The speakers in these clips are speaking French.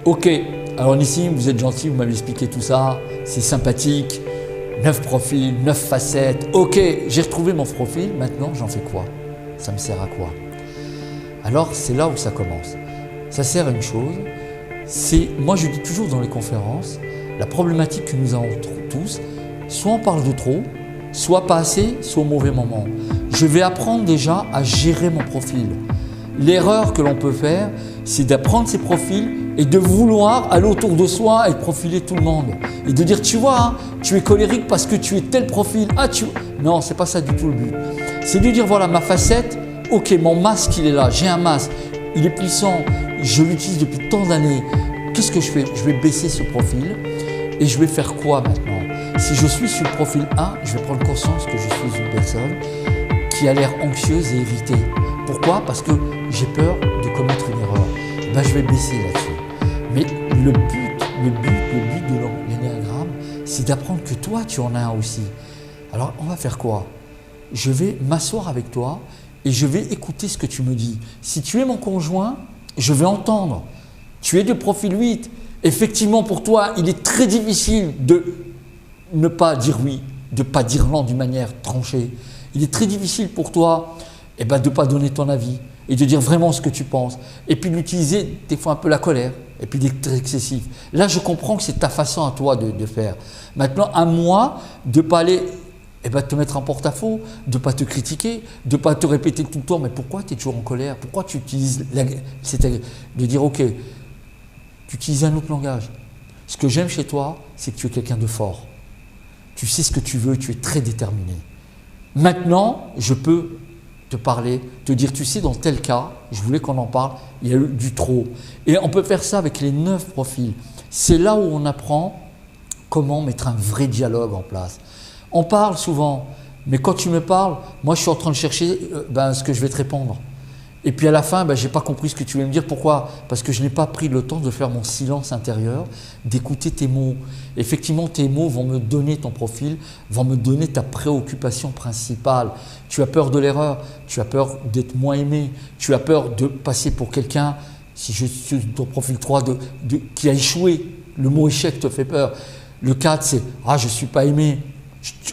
Ok, alors Nissim, vous êtes gentil, vous m'avez expliqué tout ça, c'est sympathique, 9 profils, 9 facettes. Ok, j'ai retrouvé mon profil, maintenant j'en fais quoi? Ça me sert à quoi? Alors c'est là où ça commence. Ça sert à une chose, moi je dis toujours dans les conférences, la problématique que nous avons tous, soit on parle de trop, soit pas assez, soit au mauvais moment. Je vais apprendre déjà à gérer mon profil. L'erreur que l'on peut faire, c'est d'apprendre ses profils et de vouloir aller autour de soi et de profiler tout le monde. Et de dire, tu vois, hein, tu es colérique parce que tu es tel profil. Non, c'est pas ça du tout le but. C'est de dire, voilà, ma facette, ok, mon masque, il est là, j'ai un masque, il est puissant, je l'utilise depuis tant d'années. Qu'est-ce que je fais? Je vais baisser ce profil et je vais faire quoi maintenant? Si je suis sur le profil 1, je vais prendre conscience que je suis une personne qui a l'air anxieuse et irritée. Pourquoi? Parce que j'ai peur de commettre une erreur. Ben, je vais baisser là-dessus. Mais le but de l'énéagramme, c'est d'apprendre que toi, tu en as un aussi. Alors, on va faire quoi? Je vais m'asseoir avec toi et je vais écouter ce que tu me dis. Si tu es mon conjoint, je vais entendre. Tu es de profil 8. Effectivement, pour toi, il est très difficile de ne pas dire oui, de ne pas dire non d'une manière tranchée. Il est très difficile pour toi de ne pas donner ton avis et de dire vraiment ce que tu penses. Et puis d'utiliser des fois un peu la colère et puis d'être excessif. Là, je comprends que c'est ta façon à toi de faire. Maintenant, à moi de ne pas aller te mettre en porte-à-faux, de ne pas te critiquer, de ne pas te répéter tout le temps. Mais pourquoi tu es toujours en colère? Pourquoi tu utilises c'est-à-dire de dire ok, tu utilises un autre langage. Ce que j'aime chez toi, c'est que tu es quelqu'un de fort. Tu sais ce que tu veux, tu es très déterminé. Maintenant, je peux te parler, te dire, tu sais, dans tel cas, je voulais qu'on en parle, il y a eu du trop. Et on peut faire ça avec les 9 profils. C'est là où on apprend comment mettre un vrai dialogue en place. On parle souvent, mais quand tu me parles, moi je suis en train de chercher ce que je vais te répondre. Et puis à la fin, je n'ai pas compris ce que tu voulais me dire. Pourquoi? Parce que je n'ai pas pris le temps de faire mon silence intérieur, d'écouter tes mots. Effectivement, tes mots vont me donner ton profil, vont me donner ta préoccupation principale. Tu as peur de l'erreur, tu as peur d'être moins aimé, tu as peur de passer pour quelqu'un, si je suis ton profil 3, qui a échoué. Le mot échec te fait peur. Le 4, c'est « Ah, je ne suis pas aimé,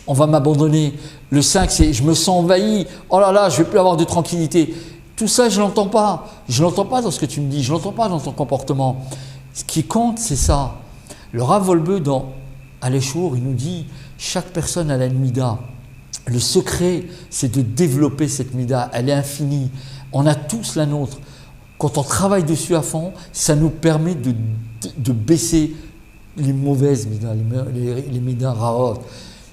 on va m'abandonner ». Le 5, c'est « Je me sens envahi, oh là là, je ne vais plus avoir de tranquillité ». Tout ça, je ne l'entends pas. Je ne l'entends pas dans ce que tu me dis, je ne l'entends pas dans ton comportement. Ce qui compte, c'est ça. Le Rav Wolbe, dans Aléchour, il nous dit « Chaque personne a une mida ». Le secret, c'est de développer cette mida. Elle est infinie. On a tous la nôtre. Quand on travaille dessus à fond, ça nous permet de baisser les mauvaises midas, les midas raot.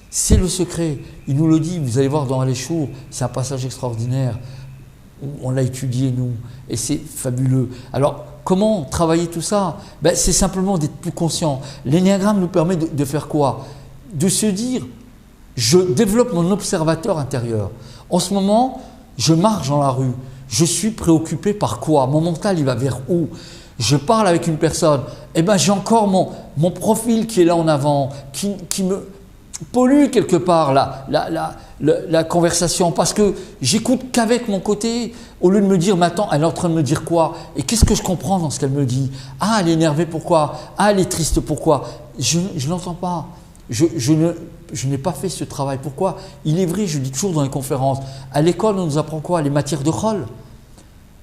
C'est le secret. Il nous le dit, vous allez voir dans Aléchour, c'est un passage extraordinaire. On l'a étudié nous et c'est fabuleux. Alors comment travailler tout ça? C'est simplement d'être plus conscient. L'énéagramme nous permet de faire quoi? De se dire, je développe mon observateur intérieur. En ce moment, je marche dans la rue. Je suis préoccupé par quoi? Mon mental, il va vers où? Je parle avec une personne. J'ai encore mon profil qui est là en avant, qui me pollue quelque part la conversation parce que j'écoute qu'avec mon côté au lieu de me dire mais attends, elle est en train de me dire quoi et qu'est-ce que je comprends dans ce qu'elle me dit? Ah, elle est énervée, pourquoi? Ah, elle est triste, pourquoi? Je ne l'entends pas. Je n'ai pas fait ce travail. Pourquoi? Il est vrai, je dis toujours dans les conférences, à l'école on nous apprend quoi? Les matières de chol,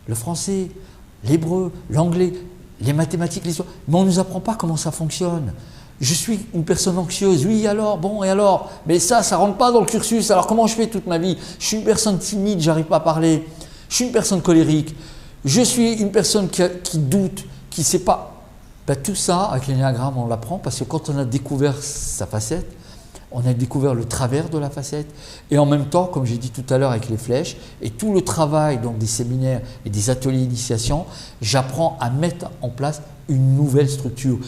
le français, l'hébreu, l'anglais, les mathématiques, l'histoire, mais on ne nous apprend pas comment ça fonctionne. Je suis une personne anxieuse, oui alors, bon et alors, mais ça ne rentre pas dans le cursus, alors comment je fais toute ma vie? Je suis une personne timide, j'arrive pas à parler, je suis une personne colérique, je suis une personne qui doute, qui ne sait pas. Tout ça, avec l'énéagramme, on l'apprend parce que quand on a découvert sa facette, on a découvert le travers de la facette et en même temps, comme j'ai dit tout à l'heure avec les flèches et tout le travail donc des séminaires et des ateliers d'initiation, j'apprends à mettre en place une nouvelle structure,